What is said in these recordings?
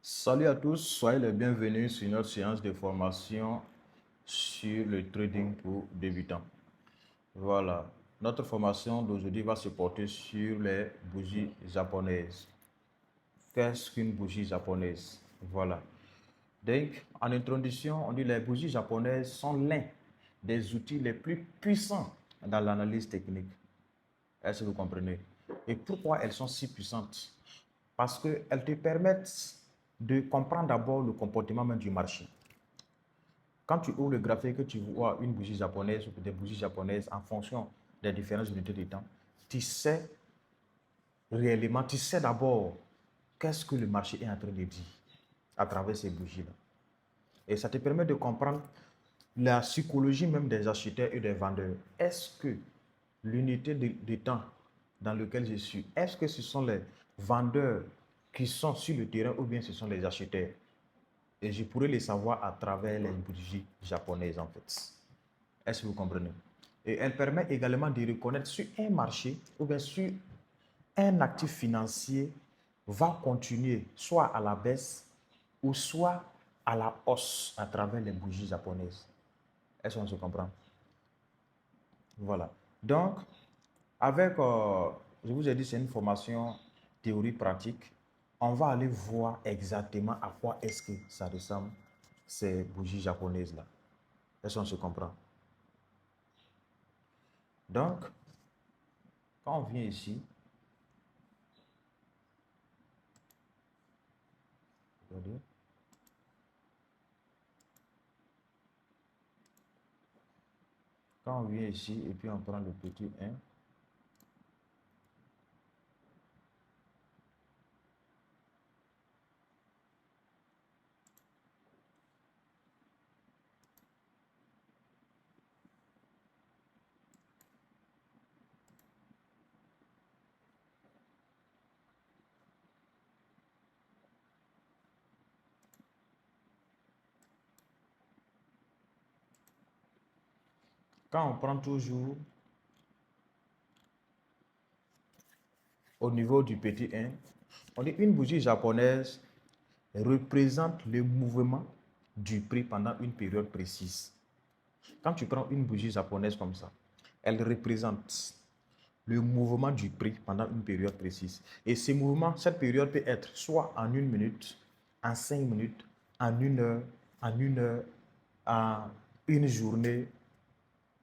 Salut à tous, soyez les bienvenus sur notre séance de formation sur le trading pour débutants. Voilà, notre formation d'aujourd'hui va se porter sur les bougies japonaises. Qu'est-ce qu'une bougie japonaise? Voilà. Donc, en introduction, on dit que les bougies japonaises sont l'un des outils les plus puissants dans l'analyse technique. Est-ce que vous comprenez? Et pourquoi elles sont si puissantes? Parce qu'elles te permettent de comprendre d'abord le comportement même du marché. Quand tu ouvres le graphique, que tu vois une bougie japonaise ou des bougies japonaises en fonction des différentes unités de temps, tu sais réellement, tu sais d'abord qu'est-ce que le marché est en train de dire à travers ces bougies-là. Et ça te permet de comprendre la psychologie même des acheteurs et des vendeurs. Est-ce que l'unité de temps dans lequel je suis, est-ce que ce sont les vendeurs qui sont sur le terrain ou bien ce sont les acheteurs? Et je pourrais les savoir à travers les bougies japonaises en fait. Est-ce que vous comprenez? Et elle permet également de reconnaître sur un marché ou bien sur un actif financier va continuer soit à la baisse ou soit à la hausse à travers les bougies japonaises. Est-ce qu'on se comprend? Voilà. Donc, avec, je vous ai dit, c'est une formation théorie pratique. On va aller voir exactement à quoi est-ce que ça ressemble, ces bougies japonaises-là. Est-ce qu'on se comprend? Donc, quand on vient ici, regardez, quand on vient ici et puis on prend le petit 1, quand on prend toujours au niveau du petit 1, on dit une bougie japonaise représente le mouvement du prix pendant une période précise. Quand tu prends une bougie japonaise comme ça, elle représente le mouvement du prix pendant une période précise. Et ce mouvement, cette période peut être soit en 1 minute, en 5 minutes, en 1 heure, en 1 heure, en une journée,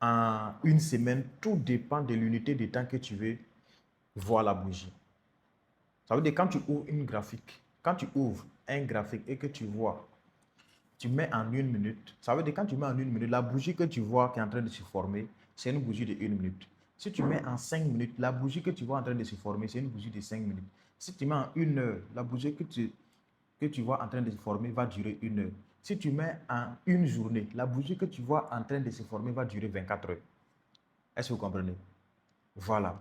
en une semaine. Tout dépend de l'unité de temps que tu veux voir la bougie. Ça veut dire quand tu ouvres une graphique, quand tu ouvres un graphique et que tu vois, tu mets en 1 minute, ça veut dire quand tu mets en 1 minute, la bougie que tu vois qui est en train de se former, c'est une bougie de 1 minute. Si tu mets en 5 minutes, la bougie que tu vois en train de se former, c'est une bougie de 5 minutes. Si tu mets en 1 heure, la bougie que tu vois en train de se former va durer 1 heure. Si tu mets en une journée, la bougie que tu vois en train de se former va durer 24 heures. Est-ce que vous comprenez? Voilà.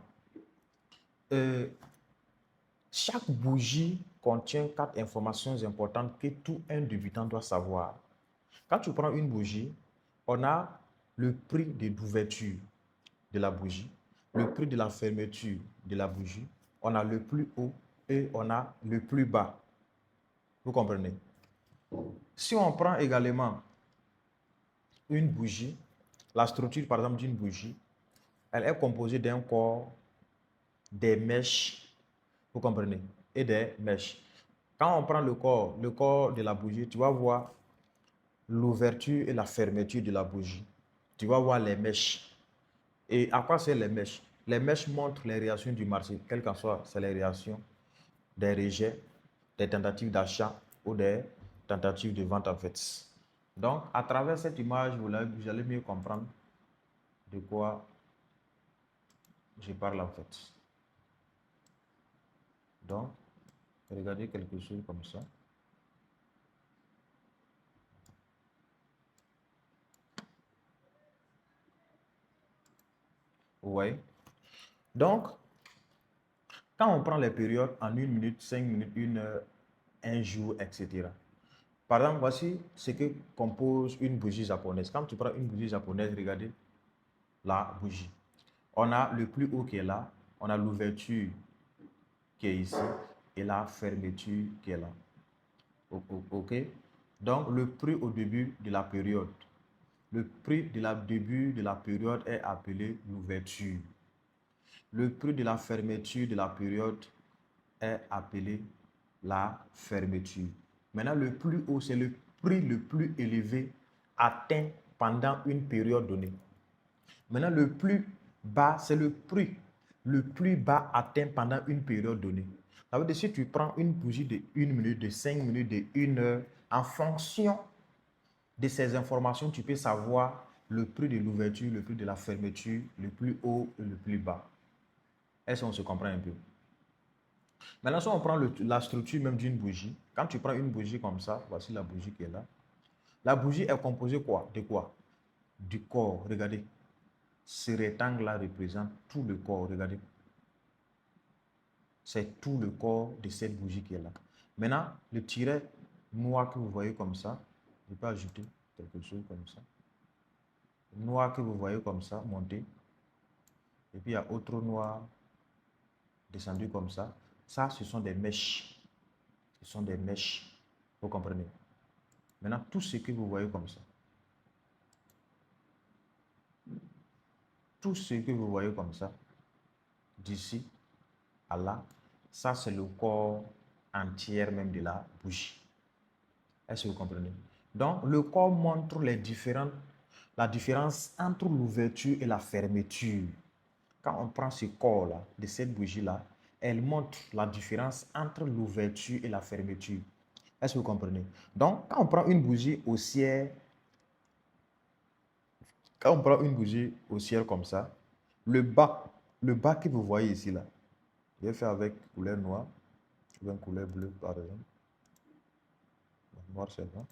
Euh, Chaque bougie contient 4 informations importantes que tout un débutant doit savoir. Quand tu prends une bougie, on a le prix d'ouverture de la bougie, le prix de la fermeture de la bougie, on a le plus haut et on a le plus bas. Vous comprenez? Si on prend également une bougie, la structure par exemple d'une bougie, elle est composée d'un corps, des mèches, vous comprenez, et des mèches. Quand on prend le corps de la bougie, tu vas voir l'ouverture et la fermeture de la bougie. Tu vas voir les mèches. Et à quoi c'est les mèches? Les mèches montrent les réactions du marché, quelles qu'en soient, c'est les réactions des rejets, des tentatives d'achat ou des tentatives de vente en fait. Donc, à travers cette image, vous allez mieux comprendre de quoi je parle en fait. Donc, regardez quelque chose comme ça. Vous voyez? Donc, quand on prend les périodes en 1 minute, 5 minutes, 1 heure, un jour, etc. Par exemple, voici ce que compose une bougie japonaise. Quand tu prends une bougie japonaise, regardez la bougie. On a le plus haut qui est là, on a l'ouverture qui est ici et la fermeture qui est là. OK? Donc, le prix au début de la période. Le prix de la début de la période est appelé l'ouverture. Le prix de la fermeture de la période est appelé la fermeture. Maintenant, le plus haut, c'est le prix le plus élevé atteint pendant une période donnée. Maintenant, le plus bas, c'est le prix le plus bas atteint pendant une période donnée. Ça veut dire si tu prends une bougie de 1 minute, de 5 minutes, de 1 heure, en fonction de ces informations, tu peux savoir le prix de l'ouverture, le prix de la fermeture, le plus haut et le plus bas. Est-ce qu'on se comprend un peu? Maintenant, si on prend la structure même d'une bougie, quand tu prends une bougie comme ça, voici la bougie qui est là. La bougie est composée quoi? De quoi? Du corps. Regardez. Ce rectangle-là représente tout le corps. Regardez. C'est tout le corps de cette bougie qui est là. Maintenant, le tiret noir que vous voyez comme ça, je peux ajouter quelque chose comme ça. Le noir que vous voyez comme ça, monter. Et puis, il y a autre noir descendu comme ça. Ça, ce sont des mèches. Ce sont des mèches. Vous comprenez? Maintenant, tout ce que vous voyez comme ça, tout ce que vous voyez comme ça, d'ici à là, ça c'est le corps entier même de la bougie. Est-ce que vous comprenez? Donc, le corps montre la différence entre l'ouverture et la fermeture. Quand on prend ce corps-là, de cette bougie-là, elle montre la différence entre l'ouverture et la fermeture. Est-ce que vous comprenez? Donc, quand on prend une bougie haussière, quand on prend une bougie haussière comme ça, le bas que vous voyez ici, là, je vais faire avec couleur noire, ou bien couleur bleue, par exemple. Noir, c'est bon.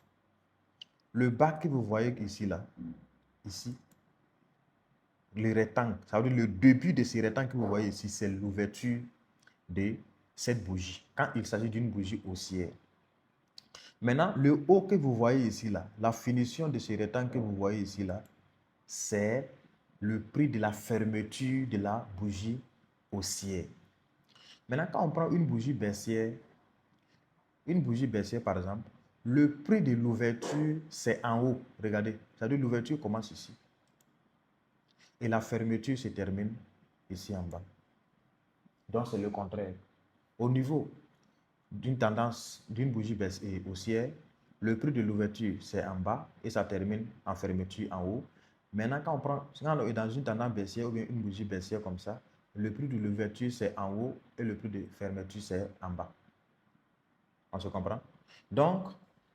Le bas que vous voyez ici, là, ici, le rectangle, ça veut dire le début de ce rectangle que vous voyez ici, c'est l'ouverture de cette bougie, quand il s'agit d'une bougie haussière. Maintenant, le haut que vous voyez ici, là, la finition de ce rectangle que vous voyez ici, là, c'est le prix de la fermeture de la bougie haussière. Maintenant, quand on prend une bougie baissière par exemple, le prix de l'ouverture, c'est en haut. Regardez, c'est-à-dire l'ouverture commence ici. Et la fermeture se termine ici en bas. Donc, c'est le contraire. Au niveau d'une tendance, d'une bougie haussière, le prix de l'ouverture, c'est en bas et ça termine en fermeture en haut. Maintenant, quand on est dans une tendance baissière ou bien une bougie baissière comme ça, le prix de l'ouverture, c'est en haut et le prix de fermeture, c'est en bas. On se comprend? Donc,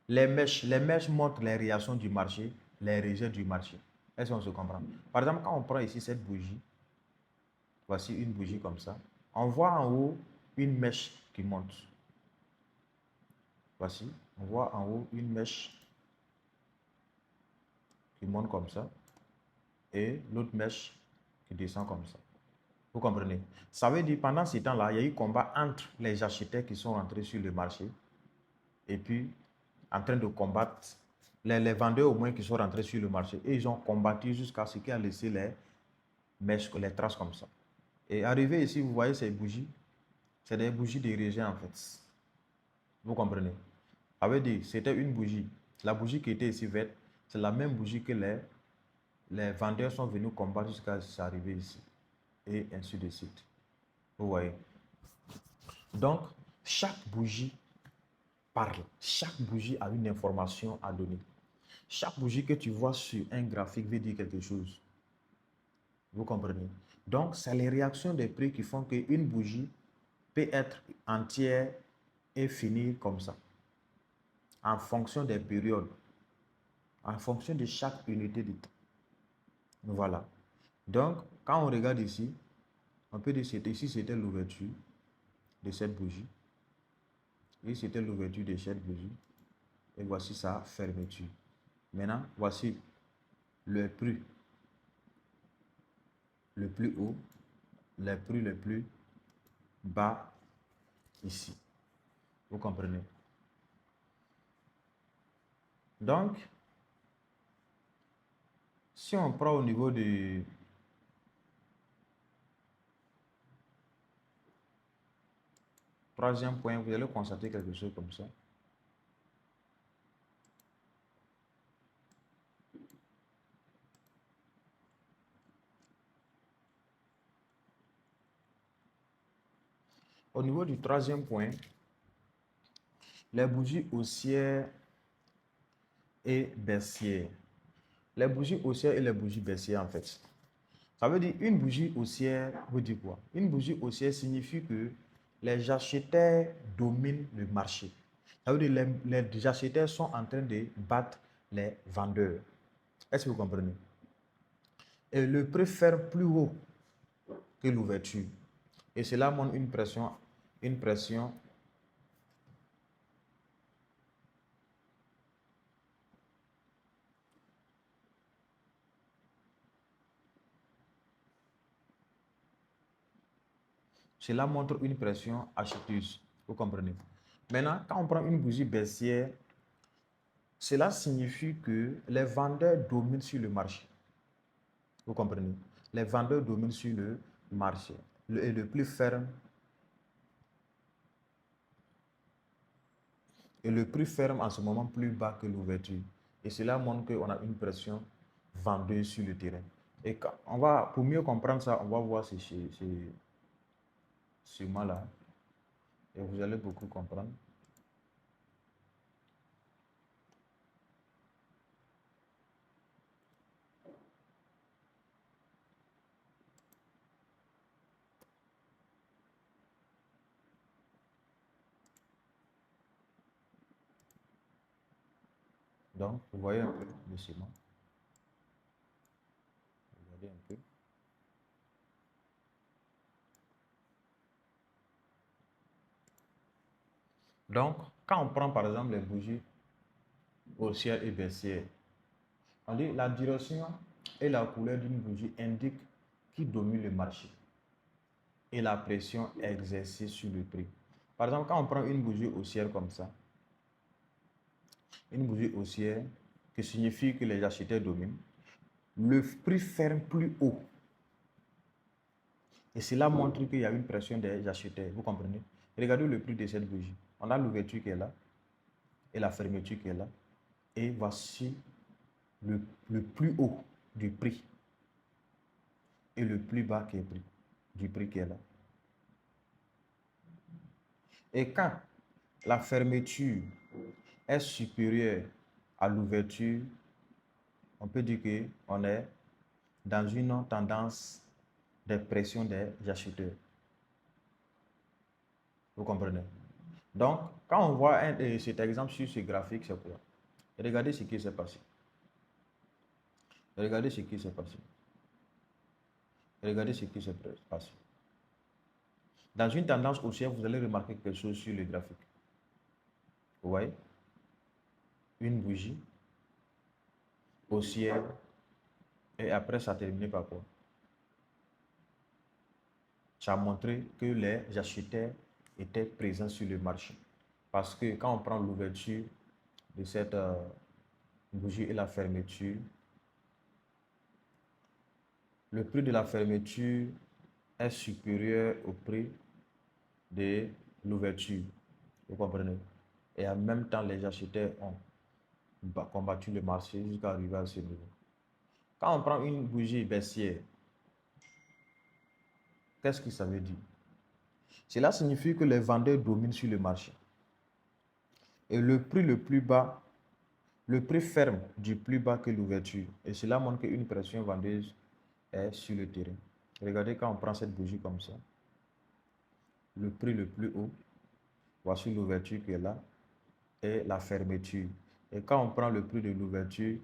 les mèches montrent les réactions du marché, les rejets du marché. Est-ce qu'on se comprend? Par exemple, quand on prend ici cette bougie, voici une bougie comme ça, on voit en haut une mèche qui monte. Voici, on voit en haut une mèche qui monte comme ça et l'autre mèche qui descend comme ça. Vous comprenez? Ça veut dire pendant ce temps-là, il y a eu combat entre les acheteurs qui sont rentrés sur le marché et puis en train de combattre les vendeurs au moins qui sont rentrés sur le marché. Et ils ont combattu jusqu'à ce qu'il a laissé les mèches, les traces comme ça. Et arrivé ici, vous voyez ces bougies, c'est des bougies de rejet en fait. Vous comprenez? Ça veut dire c'était une bougie. La bougie qui était ici verte, c'est la même bougie que les vendeurs sont venus combattre jusqu'à arriver ici. Et ainsi de suite. Vous voyez? Donc, chaque bougie parle. Chaque bougie a une information à donner. Chaque bougie que tu vois sur un graphique veut dire quelque chose. Vous comprenez? Donc, c'est les réactions des prix qui font qu'une bougie peut être entière et finir comme ça. En fonction des périodes. En fonction de chaque unité de temps. Voilà. Donc, quand on regarde ici, on peut dire que ici, c'était l'ouverture de cette bougie. Ici, c'était l'ouverture de cette bougie. Et voici sa fermeture. Maintenant, voici le prix le plus haut, le prix le plus bas ici. Vous comprenez? Donc, si on prend au niveau du troisième point, vous allez constater quelque chose comme ça. Au niveau du troisième point, les bougies haussières et baissières. Les bougies haussières et les bougies baissières, en fait. Ça veut dire une bougie haussière veut dire quoi? Une bougie haussière signifie que les acheteurs dominent le marché. Ça veut dire que les acheteurs sont en train de battre les vendeurs. Est-ce que vous comprenez? Et le prix ferme plus haut que l'ouverture. Et cela montre une pression. Cela montre une pression acheteuse. Vous comprenez? Maintenant, quand on prend une bougie baissière, cela signifie que les vendeurs dominent sur le marché. Vous comprenez? Les vendeurs dominent sur le marché. Et le plus ferme. Et le prix ferme en ce moment plus bas que l'ouverture. Et cela montre qu'on a une pression vendeuse sur le terrain. Et quand on va, pour mieux comprendre ça, on va voir ce schéma-là. Et vous allez beaucoup comprendre. Donc, vous voyez un peu le schéma. Regardez un peu. Donc, quand on prend par exemple les bougies haussières et baissières, on dit la direction et la couleur d'une bougie indiquent qui domine le marché et la pression exercée sur le prix. Par exemple, quand on prend une bougie haussière comme ça, une bougie haussière qui signifie que les acheteurs dominent, le prix ferme plus haut. Et cela montre qu'il y a une pression des acheteurs. Vous comprenez? Regardez le prix de cette bougie. On a l'ouverture qui est là et la fermeture qui est là. Et voici le plus haut du prix et le plus bas qui est pris, du prix qui est là. Et quand la fermeture est supérieure à l'ouverture, on peut dire qu'on est dans une tendance de pression des acheteurs. Vous comprenez? Donc, quand on voit cet exemple sur ce graphique, c'est quoi? Regardez ce qui s'est passé. Regardez ce qui s'est passé. Regardez ce qui s'est passé. Dans une tendance haussière, vous allez remarquer quelque chose sur le graphique. Vous voyez? Une bougie haussière et après ça terminé par quoi? Ça a montré que les acheteurs étaient présents sur le marché. Parce que quand on prend l'ouverture de cette bougie et la fermeture, le prix de la fermeture est supérieur au prix de l'ouverture. Vous comprenez? Et en même temps, les acheteurs ont combattu le marché jusqu'à arriver à ce niveau. Quand on prend une bougie baissière, qu'est-ce que ça veut dire? Cela signifie que les vendeurs dominent sur le marché. Et le prix le plus bas, le prix ferme du plus bas que l'ouverture. Et cela montre qu'une pression vendeuse est sur le terrain. Regardez quand on prend cette bougie comme ça. Le prix le plus haut, voici l'ouverture qui est là, et la fermeture. Et quand on prend le prix de l'ouverture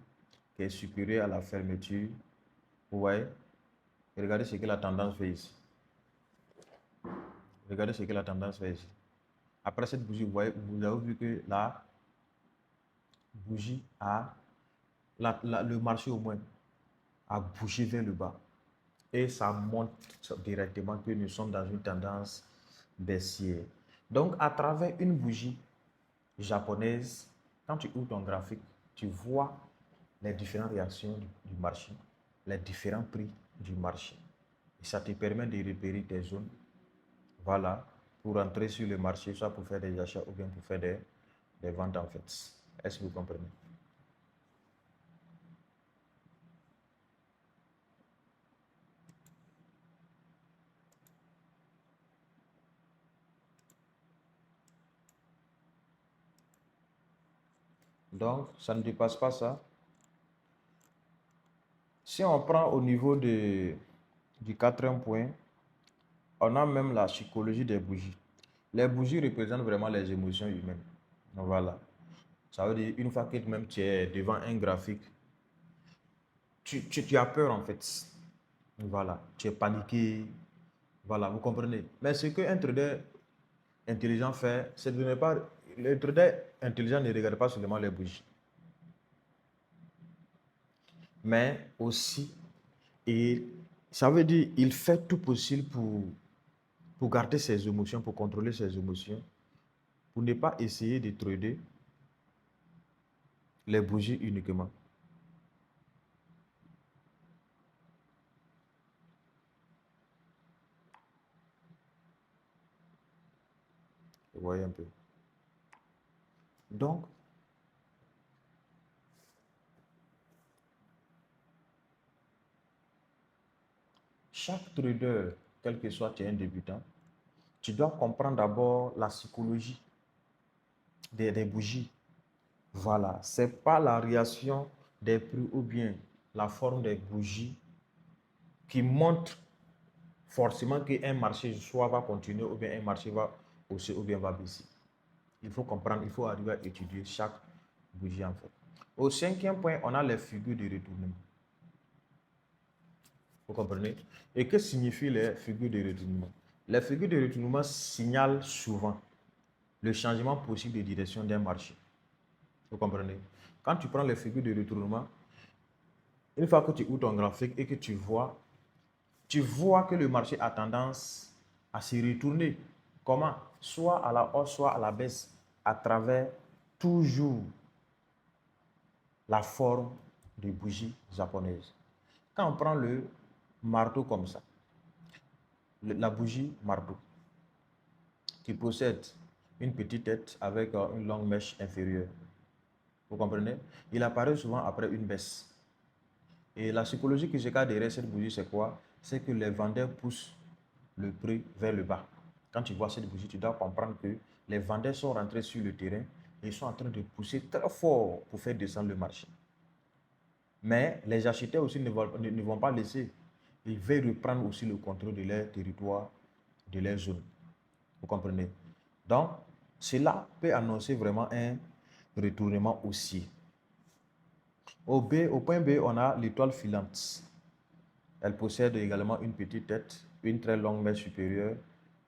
qui est supérieur à la fermeture, vous voyez, regardez ce que la tendance fait ici. Regardez ce que la tendance fait ici. Après cette bougie, vous voyez, vous avez vu que la bougie a, le marché au moins, a bougé vers le bas. Et ça montre directement que nous sommes dans une tendance baissière. Donc, à travers une bougie japonaise, quand tu ouvres ton graphique, tu vois les différentes réactions du marché, les différents prix du marché. Et ça te permet de repérer tes zones, voilà, pour entrer sur le marché, soit pour faire des achats ou bien pour faire des ventes en fait. Est-ce que vous comprenez? Donc, ça ne dépasse pas ça. Si on prend au niveau du quatrième point, on a même la psychologie des bougies. Les bougies représentent vraiment les émotions humaines. Donc, voilà. Ça veut dire, une fois que même tu es devant un graphique, tu as peur en fait. Voilà. Tu es paniqué. Voilà, vous comprenez. Mais ce qu'un trader intelligent fait, c'est de ne pas. Le trader intelligent ne regarde pas seulement les bougies, mais aussi, et ça veut dire, il fait tout possible pour garder ses émotions, pour contrôler ses émotions, pour ne pas essayer de trader les bougies uniquement. Vous voyez un peu. Donc, chaque trader, quel que soit tu es un débutant, tu dois comprendre d'abord la psychologie des bougies. Voilà, c'est pas la réaction des prix ou bien la forme des bougies qui montre forcément qu'un marché soit va continuer ou bien un marché va hausser ou bien va baisser. Il faut comprendre, il faut arriver à étudier chaque bougie en fait. Au cinquième point, on a les figures de retournement. Vous comprenez? Et que signifient les figures de retournement? Les figures de retournement signalent souvent le changement possible de direction d'un marché. Vous comprenez? Quand tu prends les figures de retournement, une fois que tu ouvres ton graphique et que tu vois que le marché a tendance à se retourner. Comment? Soit à la hausse, soit à la baisse, à travers toujours la forme de bougie japonaise. Quand on prend le marteau comme ça, la bougie marteau, qui possède une petite tête avec une longue mèche inférieure, vous comprenez? Il apparaît souvent après une baisse. Et la psychologie qui se cache derrière cette bougie, c'est quoi? C'est que les vendeurs poussent le prix vers le bas. Quand tu vois cette bougie, tu dois comprendre que les vendeurs sont rentrés sur le terrain et ils sont en train de pousser très fort pour faire descendre le marché. Mais les acheteurs aussi ne vont pas laisser. Ils veulent reprendre aussi le contrôle de leur territoire, de leur zone. Vous comprenez? Donc, cela peut annoncer vraiment un retournement haussier. Au point B, on a l'étoile filante. Elle possède également une petite tête, une très longue mèche supérieure.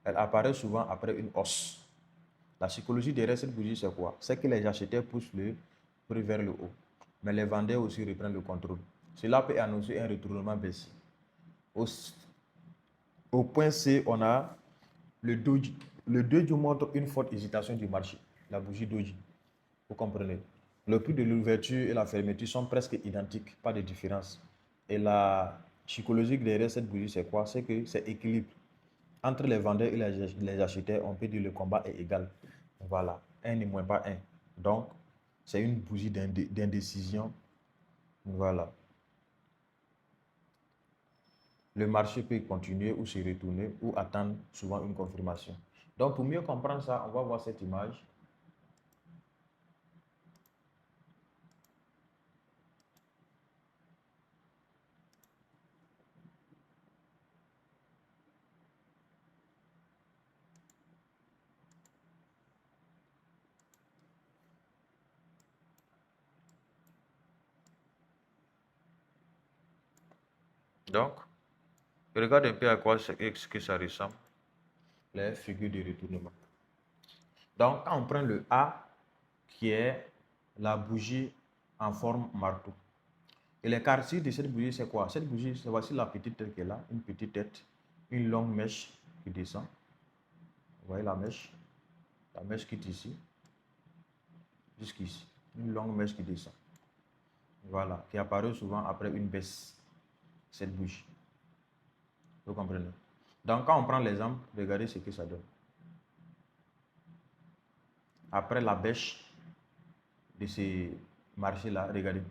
Elle apparaît souvent après une hausse. La psychologie derrière cette bougie, c'est quoi? C'est que les acheteurs poussent le prix vers le haut, mais les vendeurs aussi reprennent le contrôle. Cela peut annoncer un retournement baissier. Au, au point C, on a le doji. Le doji montre une forte hésitation du marché, la bougie doji. Vous comprenez? Le prix de l'ouverture et la fermeture sont presque identiques, pas de différence. Et la psychologie derrière cette bougie, c'est quoi? C'est que c'est équilibre. Entre les vendeurs et les acheteurs, on peut dire que le combat est égal. Voilà, un n'est moins pas un. Donc, c'est une bougie d'indécision. Voilà. Le marché peut continuer ou se retourner ou attendre souvent une confirmation. Donc, pour mieux comprendre ça, on va voir cette image. Donc, regarde un peu à quoi ce que ça ressemble, les figures de retournement. Donc, quand on prend le A, qui est la bougie en forme marteau. Et les caractéristiques de cette bougie, c'est quoi? Cette bougie, c'est voici la petite tête qui est là, une petite tête, une longue mèche qui descend. Vous voyez la mèche qui est ici, jusqu'ici. Une longue mèche qui descend. Voilà, qui apparaît souvent après une baisse, cette bougie. Vous comprenez? Donc, quand on prend l'exemple, regardez ce que ça donne. Après la bêche de ces marchés-là, regardez. Vous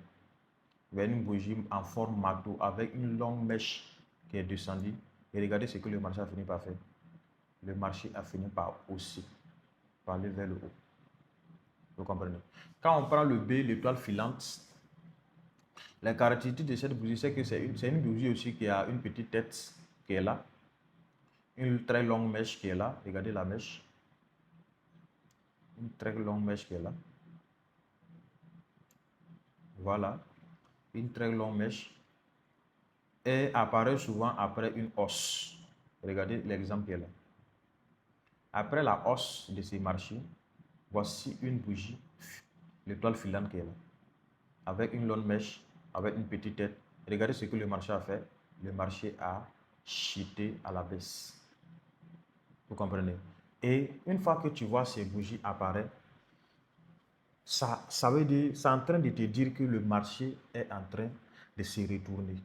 voyez une bougie en forme marteau avec une longue mèche qui est descendue. Et regardez ce que le marché a fini par faire. Le marché a fini par hausser, par aller vers le haut. Vous comprenez? Quand on prend le B, l'étoile filante, la caractéristique de cette bougie, c'est que c'est une bougie aussi qui a une petite tête qui est là, une très longue mèche qui est là. Regardez la mèche. Une très longue mèche qui est là. Voilà. Une très longue mèche. Et apparaît souvent après une hausse. Regardez l'exemple qui est là. Après la hausse de ces marchés, voici une bougie, l'étoile filante qui est là, avec une longue mèche, avec une petite tête. Regardez ce que le marché a fait. Le marché a chuté à la baisse. Vous comprenez? Et une fois que tu vois ces bougies apparaître, ça veut dire, c'est en train de te dire que le marché est en train de se retourner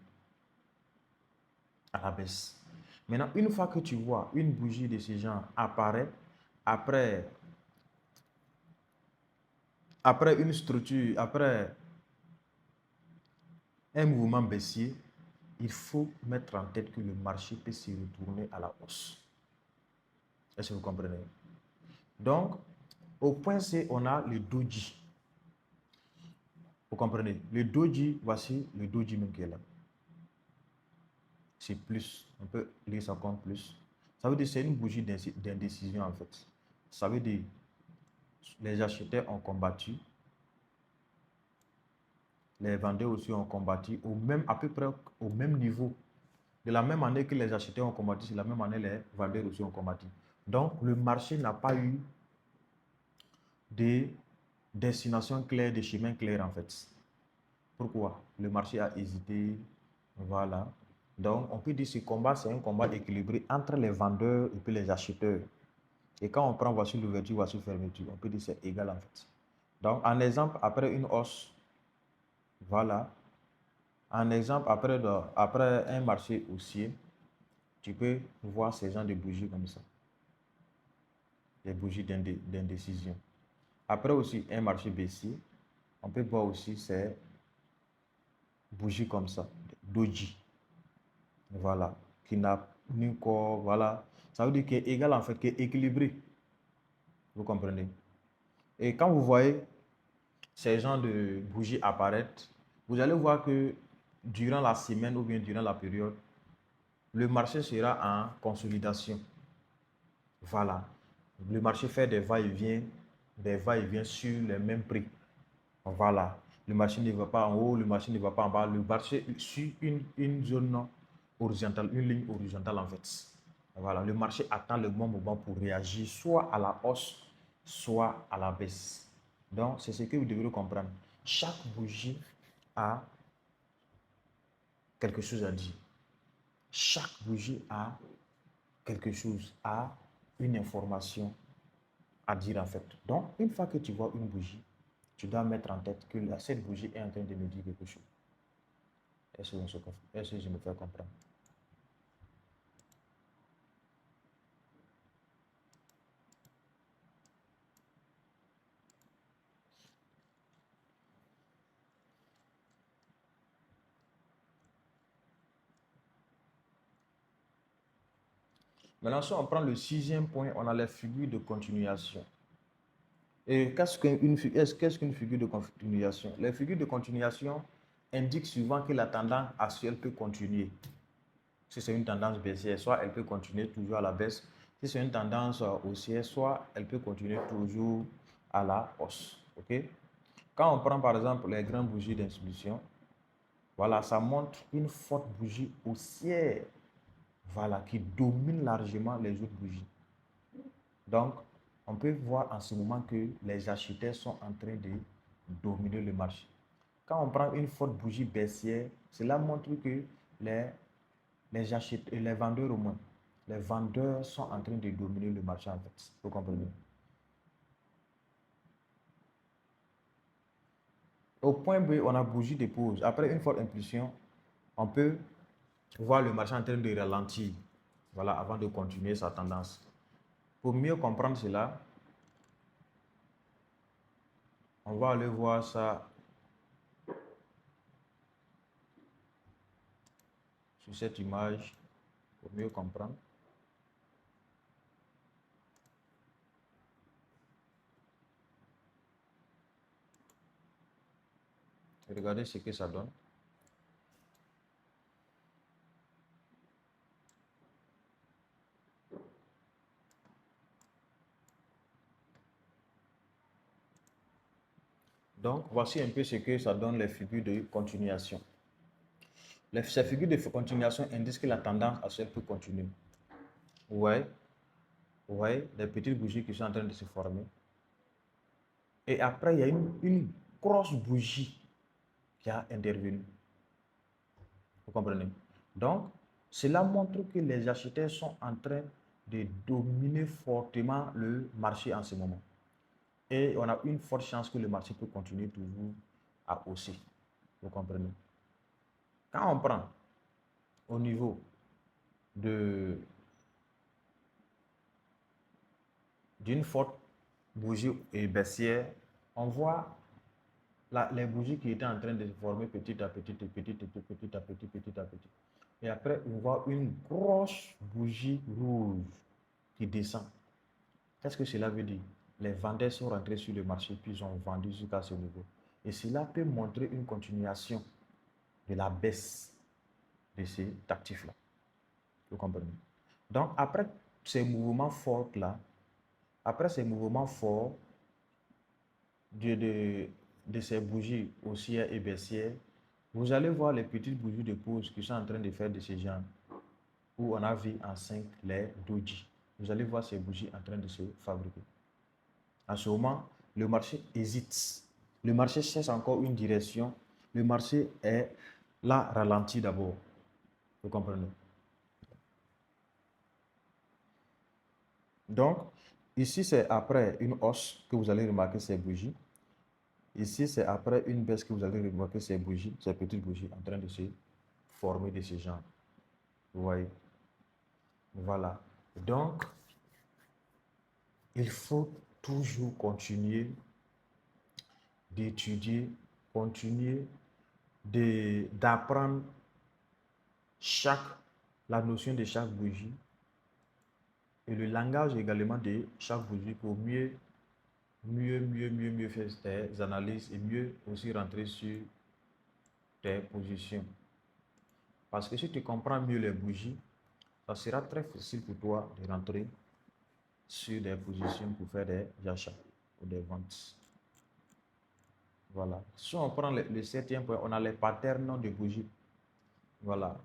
à la baisse. Maintenant, une fois que tu vois une bougie de ce genre apparaître après une structure, après un mouvement baissier, il faut mettre en tête que le marché peut se retourner à la hausse. Est-ce que vous comprenez? Donc, au point C, on a le doji. Vous comprenez? Le doji, voici le doji même qui est là. C'est plus. On peut lire ça comme plus. Ça veut dire que c'est une bougie d'indécision en fait. Ça veut dire les acheteurs ont combattu, les vendeurs aussi ont combattu à peu près au même niveau. De la même année que les acheteurs ont combattu, c'est la même année les vendeurs aussi ont combattu. Donc, le marché n'a pas eu de destination claire, de chemin clair en fait. Pourquoi? Le marché a hésité. Voilà. Donc, on peut dire que ce combat, c'est un combat équilibré entre les vendeurs et puis les acheteurs. Et quand on prend voici l'ouverture, voici fermeture, on peut dire que c'est égal en fait. Donc, en exemple, après une hausse, voilà. En exemple, après un marché haussier, tu peux voir ces gens de bougies comme ça. Des bougies d'indécision. Après aussi, un marché baissier, on peut voir aussi ces bougies comme ça, doji. Voilà. Qui n'a ni corps, voilà. Ça veut dire qu'il est égal en fait, qu'il est équilibré. Vous comprenez? Et quand vous voyez ces gens de bougies apparaître, vous allez voir que durant la semaine ou bien durant la période, le marché sera en consolidation. Voilà. Le marché fait des va-et-vient sur les mêmes prix. Voilà. Le marché ne va pas en haut, le marché ne va pas en bas. Le marché suit une zone horizontale, une ligne horizontale en fait. Voilà. Le marché attend le bon moment pour réagir soit à la hausse, soit à la baisse. Donc, c'est ce que vous devez comprendre. Chaque bougie a quelque chose à dire. Chaque bougie a quelque chose, a une information à dire en fait. Donc, une fois que tu vois une bougie, tu dois mettre en tête que cette bougie est en train de me dire quelque chose. Est-ce que je me fais comprendre? Maintenant, si on prend le sixième point, on a les figures de continuation. Et qu'est-ce qu'une figure de continuation? Les figures de continuation indiquent souvent que la tendance actuelle peut continuer. Si c'est une tendance baissière, soit elle peut continuer toujours à la baisse. Si c'est une tendance haussière, soit elle peut continuer toujours à la hausse. OK? Quand on prend par exemple les grandes bougies d'institution, voilà, ça montre une forte bougie haussière, voilà, qui domine largement les autres bougies. Donc, on peut voir en ce moment que les acheteurs sont en train de dominer le marché. Quand on prend une forte bougie baissière, cela montre que les acheteurs, les vendeurs au moins, les vendeurs sont en train de dominer le marché en fait. Vous comprenez? Au point B, on a bougie de pause. Après une forte impulsion, on peut voir le marché en train de ralentir, voilà, avant de continuer sa tendance. Pour mieux comprendre cela, on va aller voir ça sur cette image pour mieux comprendre. Regardez ce que ça donne. Donc, voici un peu ce que ça donne les figures de continuation. Ces figures de continuation indiquent que la tendance à peut continuer. Ouais, ouais, des petites bougies qui sont en train de se former. Et après, il y a une grosse bougie qui a intervenu. Vous comprenez? Donc, cela montre que les acheteurs sont en train de dominer fortement le marché en ce moment. Et on a une forte chance que le marché peut continuer toujours à hausser. Vous comprenez? Quand on prend au niveau d'une forte bougie et baissière, on voit les bougies qui étaient en train de se former petit à petit, petit à petit. Et après, on voit une grosse bougie rouge qui descend. Qu'est-ce que cela veut dire? Les vendeurs sont rentrés sur le marché puis ils ont vendu jusqu'à ce niveau. Et cela peut montrer une continuation de la baisse de ces actifs-là. Vous comprenez? Donc, après ces mouvements forts-là, après ces mouvements forts de ces bougies haussières et baissières, vous allez voir les petites bougies de pause qui sont en train de faire de ces genres, où on a vu en 5 les doji. Vous allez voir ces bougies en train de se fabriquer. En ce moment, le marché hésite. Le marché cherche encore une direction. Le marché est là ralenti d'abord. Vous comprenez? Donc, ici, c'est après une hausse que vous allez remarquer ces bougies. Ici, c'est après une baisse que vous allez remarquer ces bougies, ces petites bougies en train de se former de ce genre. Vous voyez? Voilà. Donc, il faut toujours continuer d'étudier, continuer d'apprendre la notion de chaque bougie et le langage également de chaque bougie pour mieux faire tes analyses et mieux aussi rentrer sur tes positions. Parce que si tu comprends mieux les bougies, ça sera très facile pour toi de rentrer sur des positions pour faire des achats ou des ventes. Voilà. Si on prend le septième point, on a les patterns de bougies. Voilà.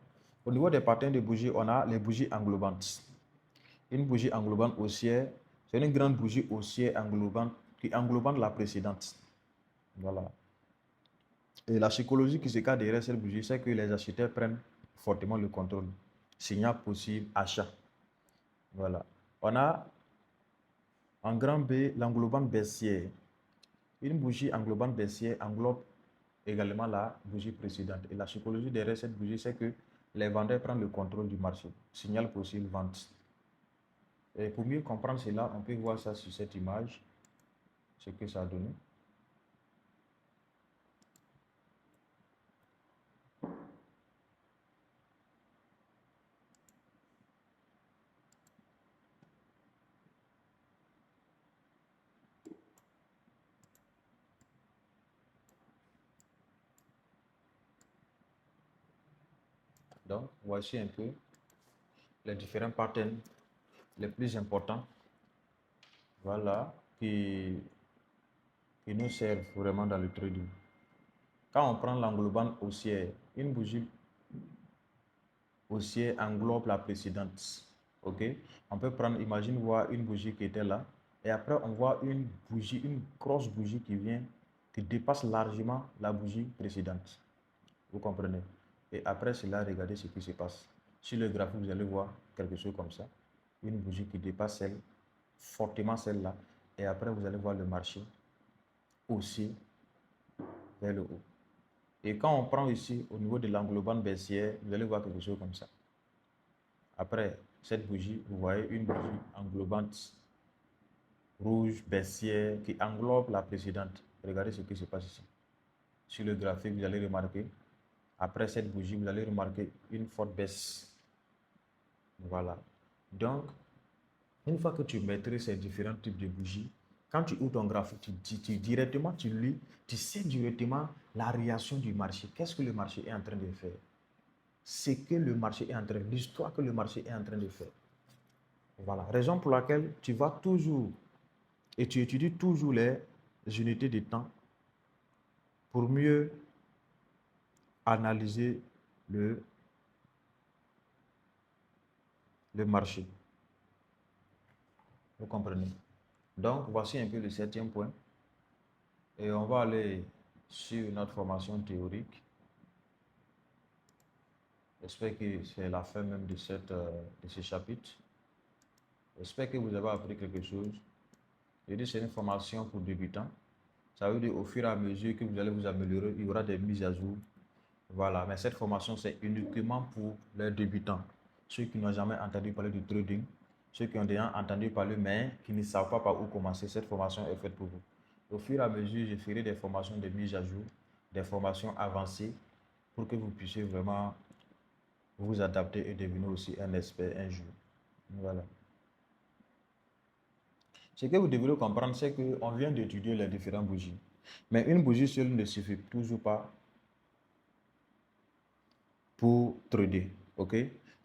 Au niveau des patterns de bougies, on a les bougies englobantes. Une bougie englobante haussière, c'est une grande bougie haussière englobante qui englobe la précédente. Voilà. Et la psychologie qui se cache derrière cette bougie, c'est que les acheteurs prennent fortement le contrôle. Signal possible, achat. Voilà. On a en grand B l'englobante baissière. Une bougie englobante baissière englobe également la bougie précédente. Et la psychologie derrière cette bougie, c'est que les vendeurs prennent le contrôle du marché. Signal possible, vente. Et pour mieux comprendre cela, on peut voir ça sur cette image, ce que ça a donné. Donc, voici un peu les différents patterns les plus importants, voilà, qui nous servent vraiment dans le trading. Quand on prend l'englobante haussière, une bougie haussière englobe la précédente. Ok? On peut prendre, imagine voir une bougie qui était là, et après on voit une bougie, une grosse bougie qui vient, qui dépasse largement la bougie précédente. Vous comprenez? Et après cela, regardez ce qui se passe. Sur le graphique, vous allez voir quelque chose comme ça. Une bougie qui dépasse fortement celle-là. Et après, vous allez voir le marché aussi vers le haut. Et quand on prend ici, au niveau de l'englobante baissière, vous allez voir quelque chose comme ça. Après cette bougie, vous voyez une bougie englobante rouge baissière qui englobe la précédente. Regardez ce qui se passe ici. Sur le graphique, vous allez remarquer, après cette bougie, vous allez remarquer une forte baisse. Voilà. Donc, une fois que tu maîtrises ces différents types de bougies, Quand tu ouvres ton graphique, directement, tu lis, tu sais directement la réaction du marché. Qu'est-ce que le marché est en train de faire? C'est que le marché est en train, l'histoire que le marché est en train de faire. Voilà. Raison pour laquelle tu vas toujours et tu étudies toujours les unités de temps pour mieux analyser le, le marché. Vous comprenez? Donc, voici un peu le 7e point. Et on va aller sur notre formation théorique. J'espère que c'est la fin même de ce chapitre. J'espère que vous avez appris quelque chose. Je dis c'est une formation pour débutants. Ça veut dire au fur et à mesure que vous allez vous améliorer, il y aura des mises à jour. Voilà, mais cette formation, c'est uniquement pour les débutants. Ceux qui n'ont jamais entendu parler du trading, ceux qui ont déjà entendu parler, mais qui ne savent pas par où commencer, cette formation est faite pour vous. Au fur et à mesure, je ferai des formations de mise à jour, des formations avancées, pour que vous puissiez vraiment vous adapter et devenir aussi un expert un jour. Voilà. Ce que vous devez comprendre, c'est qu'on vient d'étudier les différentes bougies. Mais une bougie seule ne suffit toujours pas pour trader. Ok?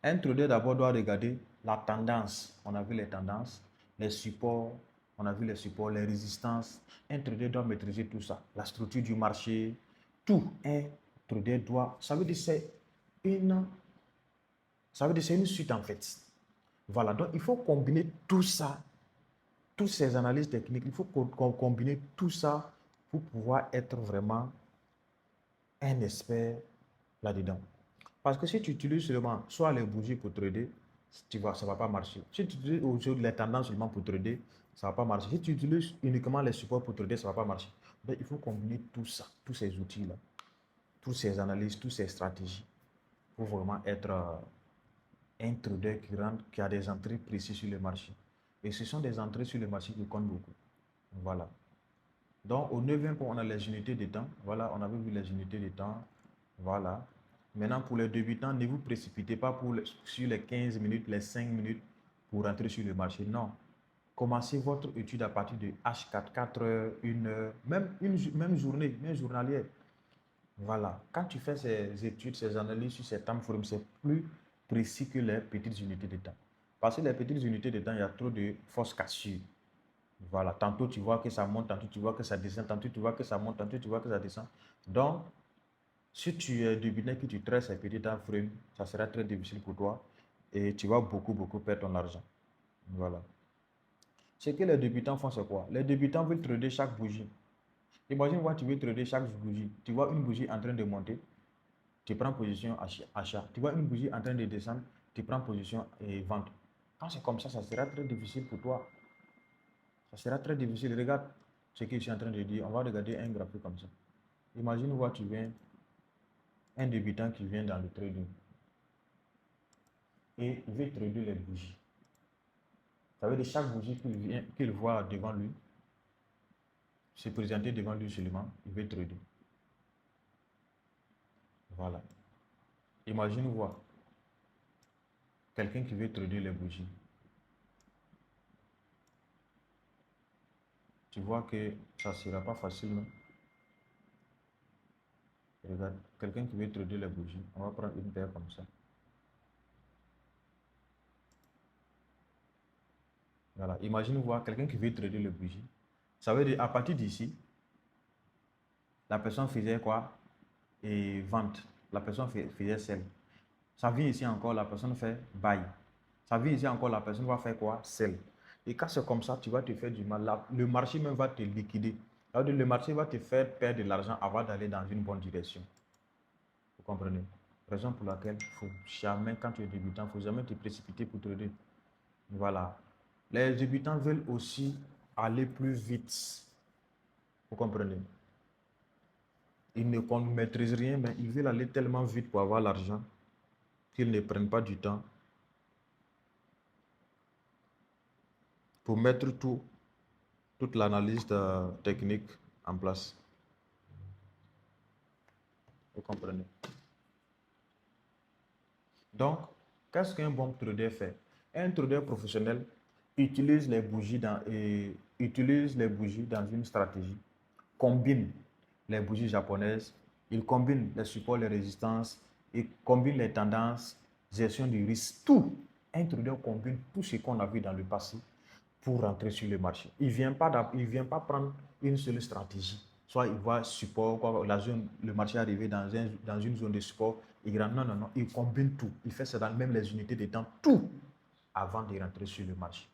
Un trader d'abord doit regarder la tendance. On a vu les tendances, les supports, on a vu les supports, les résistances. Un trader doit maîtriser tout ça. La structure du marché, tout. Un trader doit. Ça veut dire c'est une, une suite en fait. Voilà. Donc il faut combiner tout ça, toutes ces analyses techniques. Il faut combiner tout ça pour pouvoir être vraiment un expert là-dedans. Parce que si tu utilises seulement soit les bougies pour trader, tu vois, ça ne va pas marcher. Si tu utilises les tendances seulement pour trader, ça ne va pas marcher. Si tu utilises uniquement les supports pour trader, ça ne va pas marcher. Donc, il faut combiner tout ça, tous ces outils-là, toutes ces analyses, toutes ces stratégies pour vraiment être un trader qui a des entrées précises sur le marché. Et ce sont des entrées sur le marché qui comptent beaucoup. Voilà. Donc, au 9e point, on a les unités de temps. Voilà, on avait vu les unités de temps. Voilà. Maintenant, pour les débutants, ne vous précipitez pas sur les 15 minutes, les 5 minutes pour rentrer sur le marché. Non. Commencez votre étude à partir de H4, 4 heures, 1 heure, même journée, même journalière. Voilà. Quand tu fais ces études, ces analyses sur ces temps forums, c'est plus précis que les petites unités de temps. Parce que les petites unités de temps, il y a trop de fausses cassures. Voilà, tantôt tu vois que ça monte, tantôt tu vois que ça descend, tantôt tu vois que ça monte, tantôt tu vois que ça descend. Donc, si tu es débutant que tu traites ces petits temps frame, ça sera très difficile pour toi et tu vas beaucoup perdre ton argent. Voilà. Ce que les débutants font, c'est quoi? Les débutants veulent trader chaque bougie. Imagine moi, tu veux trader chaque bougie. Tu vois une bougie en train de monter, tu prends position achat. Tu vois une bougie en train de descendre, tu prends position et vente. Quand c'est comme ça sera très difficile pour toi. Ça sera très difficile. Regarde ce que je suis en train de dire. On va regarder un graphique comme ça. Imagine voir tu viens, un débutant qui vient dans le trading et il veut trader les bougies. Ça veut dire chaque bougie qu'il voit devant lui, se présenter devant lui seulement, il veut trader. Voilà. Imagine voir quelqu'un qui veut trader les bougies. Tu vois que ça ne sera pas facile, non? Regarde, quelqu'un qui veut trader les bougies, on va prendre une paire comme ça. Voilà. Imagine voir quelqu'un qui veut trader les bougies. Ça veut dire à partir d'ici, la personne faisait quoi? Et vente. La personne faisait sell. Ça vient ici encore, la personne fait buy. Ça vient ici encore, la personne va faire quoi? Sell. Et quand c'est comme ça, tu vas te faire du mal. Le marché même va te liquider. Alors, le marché va te faire perdre de l'argent avant d'aller dans une bonne direction. Vous comprenez? Raison pour laquelle il faut jamais, quand tu es débutant, il ne faut jamais te précipiter pour trader. Voilà. Les débutants veulent aussi aller plus vite. Vous comprenez? Ils ne maîtrisent rien, mais ils veulent aller tellement vite pour avoir l'argent qu'ils ne prennent pas du temps pour mettre toute l'analyse technique en place. Vous comprenez? Donc, qu'est-ce qu'un bon trader fait? Un trader professionnel utilise les bougies utilise les bougies dans une stratégie, combine les bougies japonaises, il combine les supports, les résistances, il combine les tendances, gestion du risque, tout. Un trader combine tout ce qu'on a vu dans le passé pour rentrer sur le marché. Il ne vient pas prendre une seule stratégie. Soit il voit support, quoi, le marché arrivé dans une zone de support, il rentre. Non, non, non, il combine tout. Il fait ça dans même les unités de temps, tout, avant de rentrer sur le marché.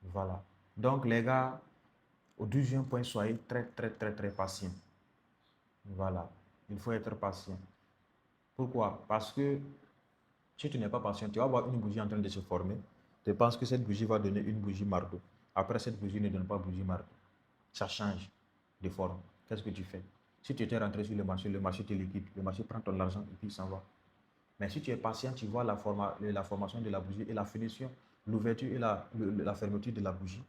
Voilà. Donc, les gars, au 12e point, soyez très, très, très, très patients. Voilà. Il faut être patient. Pourquoi? Parce que si tu n'es pas patient, tu vas voir une bougie en train de se former. Tu penses que cette bougie va donner une bougie marteau. Après, cette bougie ne donne pas bougie marteau. Ça change de forme. Qu'est-ce que tu fais? Si tu étais rentré sur le marché te liquide. Le marché prend ton argent et puis il s'en va. Mais si tu es patient, tu vois la formation de la bougie et la finition, l'ouverture et la fermeture de la bougie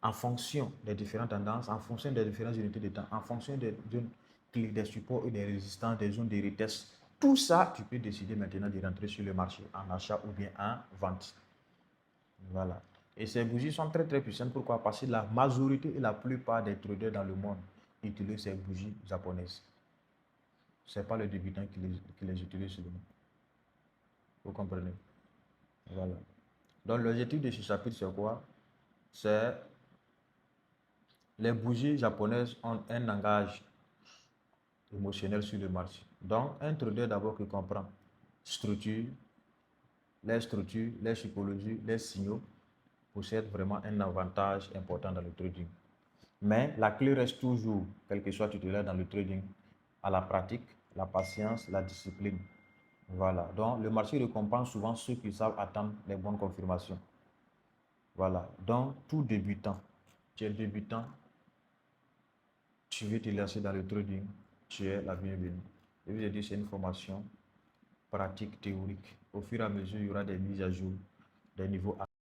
en fonction des différentes tendances, en fonction des différentes unités de temps, en fonction des supports et des résistances, des zones de retest. Tout ça, tu peux décider maintenant de rentrer sur le marché en achat ou bien en vente. Voilà. Et ces bougies sont très très puissantes. Pourquoi? Parce que la majorité et la plupart des traders dans le monde utilisent ces bougies japonaises. Ce n'est pas le débutant qui les utilise seulement. Vous comprenez? Voilà. Donc l'objectif de ce chapitre, c'est quoi? C'est les bougies japonaises ont un langage émotionnel sur le marché. Donc, un trader d'abord qui comprend structure, les psychologies, les signaux, possède vraiment un avantage important dans le trading. Mais la clé reste toujours, quel que soit titulaire dans le trading, à la pratique, la patience, la discipline. Voilà. Donc, le marché récompense souvent ceux qui savent attendre les bonnes confirmations. Voilà. Donc, tout débutant, tu es débutant, tu veux te lancer dans le trading, tu es la bienvenue. Je vous ai dit, c'est une formation pratique, théorique. Au fur et à mesure, il y aura des mises à jour, des niveaux